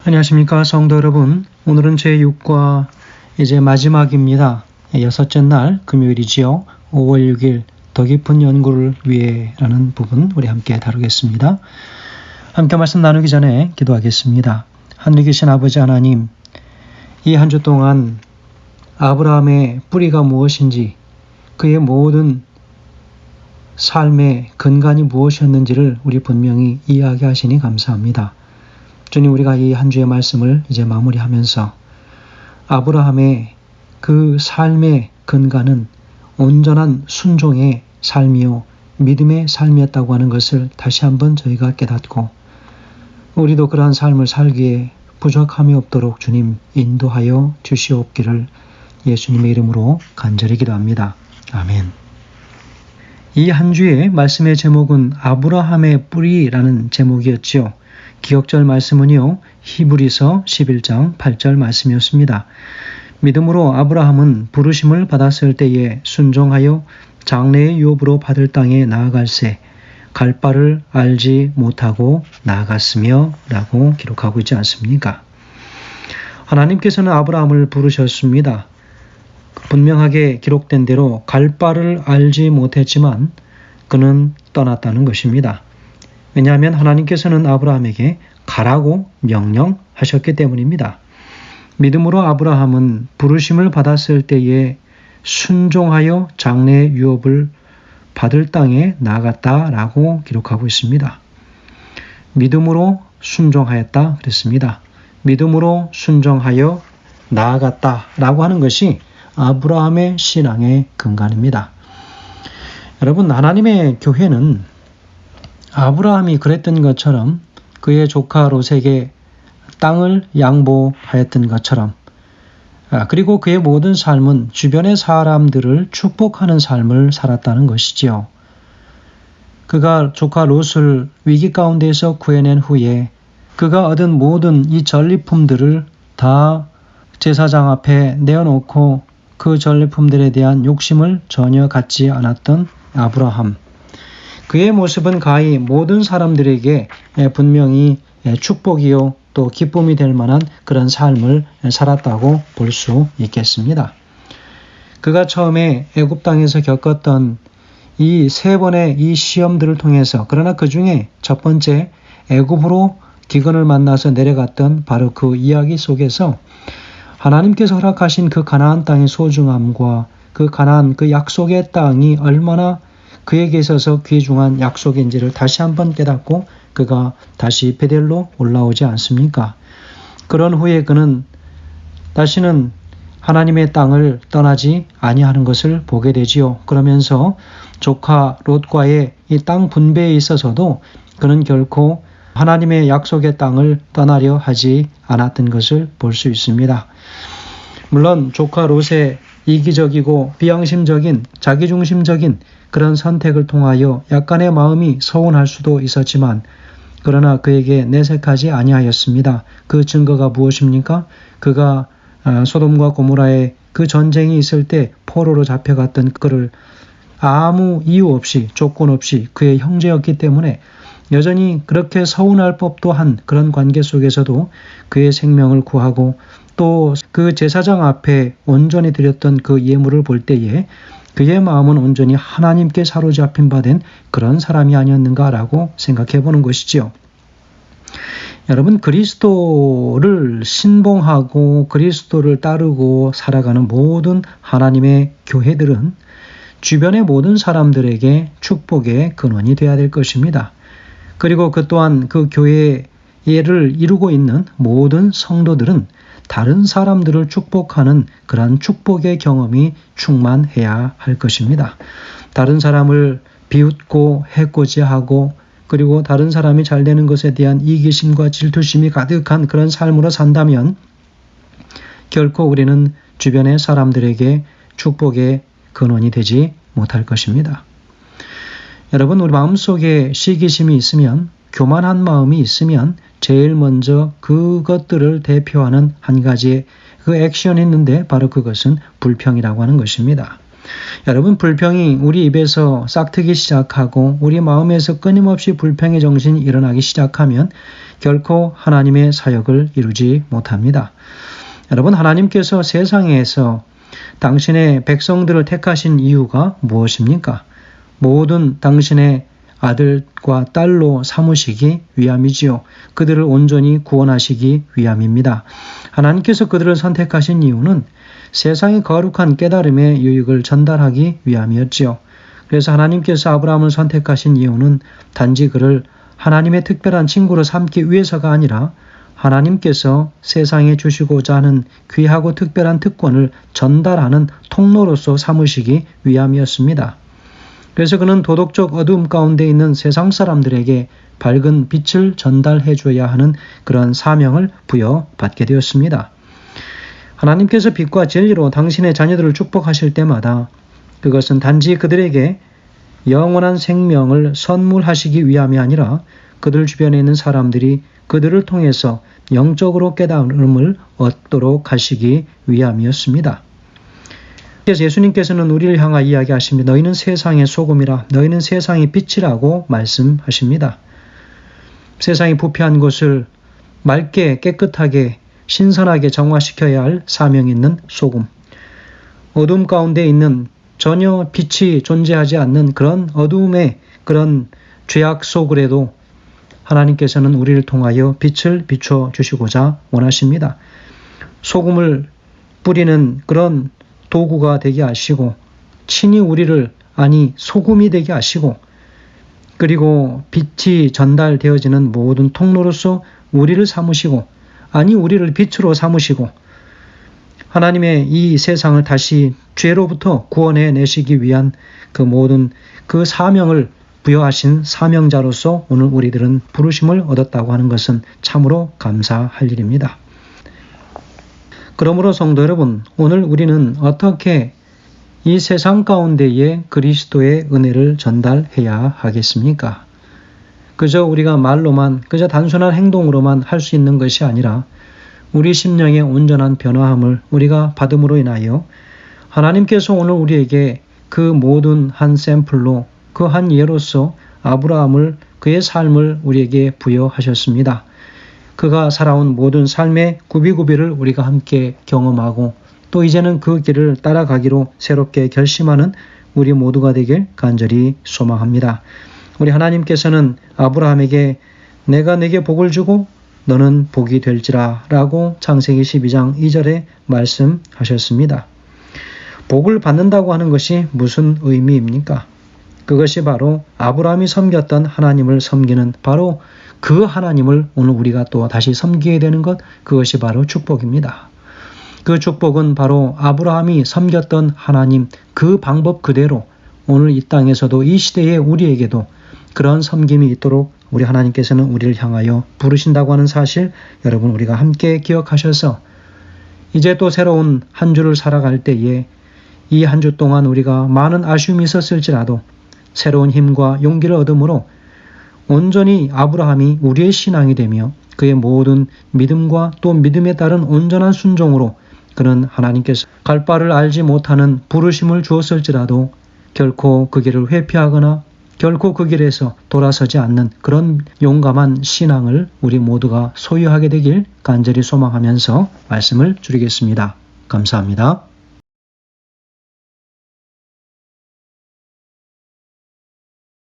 안녕하십니까 성도 여러분. 오늘은 제6과 이제 마지막입니다. 여섯째 날 금요일이지요. 5월 6일 더 깊은 연구를 위해라는 부분 우리 함께 다루겠습니다. 함께 말씀 나누기 전에 기도하겠습니다. 하늘에 계신 아버지 하나님, 이 한 주 동안 아브라함의 뿌리가 무엇인지, 그의 모든 삶의 근간이 무엇이었는지를 우리 분명히 이야기하시니 감사합니다. 주님, 우리가 이 한 주의 말씀을 이제 마무리하면서 아브라함의 그 삶의 근간은 온전한 순종의 삶이요 믿음의 삶이었다고 하는 것을 다시 한번 저희가 깨닫고, 우리도 그러한 삶을 살기에 부족함이 없도록 주님 인도하여 주시옵기를 예수님의 이름으로 간절히 기도합니다. 아멘. 이 한 주의 말씀의 제목은 아브라함의 뿌리라는 제목이었지요. 기억절 말씀은요, 히브리서 11장 8절 말씀이었습니다. 믿음으로 아브라함은 부르심을 받았을 때에 순종하여 장래의 유업으로 받을 땅에 나아갈새 갈 바를 알지 못하고 나아갔으며 라고 기록하고 있지 않습니까? 하나님께서는 아브라함을 부르셨습니다. 분명하게 기록된 대로 갈 바를 알지 못했지만 그는 떠났다는 것입니다. 왜냐하면 하나님께서는 아브라함에게 가라고 명령하셨기 때문입니다. 믿음으로 아브라함은 부르심을 받았을 때에 순종하여 장래의 유업을 받을 땅에 나아갔다라고 기록하고 있습니다. 믿음으로 순종하였다 그랬습니다. 믿음으로 순종하여 나아갔다라고 하는 것이 아브라함의 신앙의 근간입니다. 여러분, 하나님의 교회는 아브라함이 그랬던 것처럼 그의 조카 롯에게 땅을 양보하였던 것처럼, 그리고 그의 모든 삶은 주변의 사람들을 축복하는 삶을 살았다는 것이지요. 그가 조카 롯을 위기 가운데에서 구해낸 후에 그가 얻은 모든 이 전리품들을 다 제사장 앞에 내어놓고 그 전리품들에 대한 욕심을 전혀 갖지 않았던 아브라함. 그의 모습은 가히 모든 사람들에게 분명히 축복이요 또 기쁨이 될 만한 그런 삶을 살았다고 볼 수 있겠습니다. 그가 처음에 애굽 땅에서 겪었던 이 세 번의 이 시험들을 통해서, 그러나 그 중에 첫 번째 애굽으로 기근을 만나서 내려갔던 바로 그 이야기 속에서 하나님께서 허락하신 그 가나안 땅의 소중함과 그 가나안 그 약속의 땅이 얼마나 그에게 있어서 귀중한 약속인지를 다시 한번 깨닫고 그가 다시 베델로 올라오지 않습니까? 그런 후에 그는 다시는 하나님의 땅을 떠나지 아니하는 것을 보게 되지요. 그러면서 조카 롯과의 이 땅 분배에 있어서도 그는 결코 하나님의 약속의 땅을 떠나려 하지 않았던 것을 볼 수 있습니다. 물론 조카 롯의 이기적이고 비양심적인 자기중심적인 그런 선택을 통하여 약간의 마음이 서운할 수도 있었지만, 그러나 그에게 내색하지 아니하였습니다. 그 증거가 무엇입니까? 그가 소돔과 고모라의 그 전쟁이 있을 때 포로로 잡혀갔던 그를 아무 이유 없이 조건 없이 그의 형제였기 때문에 여전히 그렇게 서운할 법도 한 그런 관계 속에서도 그의 생명을 구하고, 또 그 제사장 앞에 온전히 드렸던 그 예물을 볼 때에 그의 마음은 온전히 하나님께 사로잡힌 바 된 그런 사람이 아니었는가라고 생각해 보는 것이지요. 여러분, 그리스도를 신봉하고 그리스도를 따르고 살아가는 모든 하나님의 교회들은 주변의 모든 사람들에게 축복의 근원이 되어야 될 것입니다. 그리고 그 또한 그 교회를 이루고 있는 모든 성도들은 다른 사람들을 축복하는 그러한 축복의 경험이 충만해야 할 것입니다. 다른 사람을 비웃고 해코지하고, 그리고 다른 사람이 잘 되는 것에 대한 이기심과 질투심이 가득한 그런 삶으로 산다면 결코 우리는 주변의 사람들에게 축복의 근원이 되지 못할 것입니다. 여러분, 우리 마음속에 시기심이 있으면, 교만한 마음이 있으면 제일 먼저 그것들을 대표하는 한 가지의 그 액션이 있는데 바로 그것은 불평이라고 하는 것입니다. 여러분, 불평이 우리 입에서 싹트기 시작하고 우리 마음에서 끊임없이 불평의 정신이 일어나기 시작하면 결코 하나님의 사역을 이루지 못합니다. 여러분, 하나님께서 세상에서 당신의 백성들을 택하신 이유가 무엇입니까? 모든 당신의 아들과 딸로 삼으시기 위함이지요. 그들을 온전히 구원하시기 위함입니다. 하나님께서 그들을 선택하신 이유는 세상의 거룩한 깨달음의 유익을 전달하기 위함이었지요. 그래서 하나님께서 아브라함을 선택하신 이유는 단지 그를 하나님의 특별한 친구로 삼기 위해서가 아니라 하나님께서 세상에 주시고자 하는 귀하고 특별한 특권을 전달하는 통로로서 삼으시기 위함이었습니다. 그래서 그는 도덕적 어두움 가운데 있는 세상 사람들에게 밝은 빛을 전달해 줘야 하는 그런 사명을 부여받게 되었습니다. 하나님께서 빛과 진리로 당신의 자녀들을 축복하실 때마다 그것은 단지 그들에게 영원한 생명을 선물하시기 위함이 아니라 그들 주변에 있는 사람들이 그들을 통해서 영적으로 깨달음을 얻도록 하시기 위함이었습니다. 그래서 예수님께서는 우리를 향하 이야기하십니다. 너희는 세상의 소금이라, 너희는 세상의 빛이라고 말씀하십니다. 세상이 부패한 곳을 맑게 깨끗하게 신선하게 정화시켜야 할 사명이 있는 소금. 어둠 가운데 있는 전혀 빛이 존재하지 않는 그런 어두움의 그런 죄악 속으로도 하나님께서는 우리를 통하여 빛을 비춰 주시고자 원하십니다. 소금을 뿌리는 그런 도구가 되게 하시고 친히 우리를 소금이 되게 하시고 그리고 빛이 전달되어지는 모든 통로로서 우리를 삼으시고 우리를 빛으로 삼으시고 하나님의 이 세상을 다시 죄로부터 구원해 내시기 위한 그 모든 그 사명을 부여하신 사명자로서 오늘 우리들은 부르심을 얻었다고 하는 것은 참으로 감사할 일입니다. 그러므로 성도 여러분, 오늘 우리는 어떻게 이 세상 가운데에 그리스도의 은혜를 전달해야 하겠습니까? 그저 우리가 말로만, 그저 단순한 행동으로만 할 수 있는 것이 아니라 우리 심령의 온전한 변화함을 우리가 받음으로 인하여 하나님께서 오늘 우리에게 그 모든 한 샘플로 그 한 예로서 아브라함을 그의 삶을 우리에게 부여하셨습니다. 그가 살아온 모든 삶의 구비구비를 우리가 함께 경험하고 또 이제는 그 길을 따라가기로 새롭게 결심하는 우리 모두가 되길 간절히 소망합니다. 우리 하나님께서는 아브라함에게 내가 네게 복을 주고 너는 복이 될지라 라고 창세기 12장 2절에 말씀하셨습니다. 복을 받는다고 하는 것이 무슨 의미입니까? 그것이 바로 아브라함이 섬겼던 하나님을 섬기는 바로 그 하나님을 오늘 우리가 또 다시 섬기게 되는 것, 그것이 바로 축복입니다. 그 축복은 바로 아브라함이 섬겼던 하나님 그 방법 그대로 오늘 이 땅에서도 이 시대에 우리에게도 그런 섬김이 있도록 우리 하나님께서는 우리를 향하여 부르신다고 하는 사실 여러분 우리가 함께 기억하셔서 이제 또 새로운 한 주를 살아갈 때에 이 한 주 동안 우리가 많은 아쉬움이 있었을지라도 새로운 힘과 용기를 얻음으로 온전히 아브라함이 우리의 신앙이 되며 그의 모든 믿음과 또 믿음에 따른 온전한 순종으로 그는 하나님께서 갈 바를 알지 못하는 부르심을 주었을지라도 결코 그 길을 회피하거나 결코 그 길에서 돌아서지 않는 그런 용감한 신앙을 우리 모두가 소유하게 되길 간절히 소망하면서 말씀을 줄이겠습니다. 감사합니다.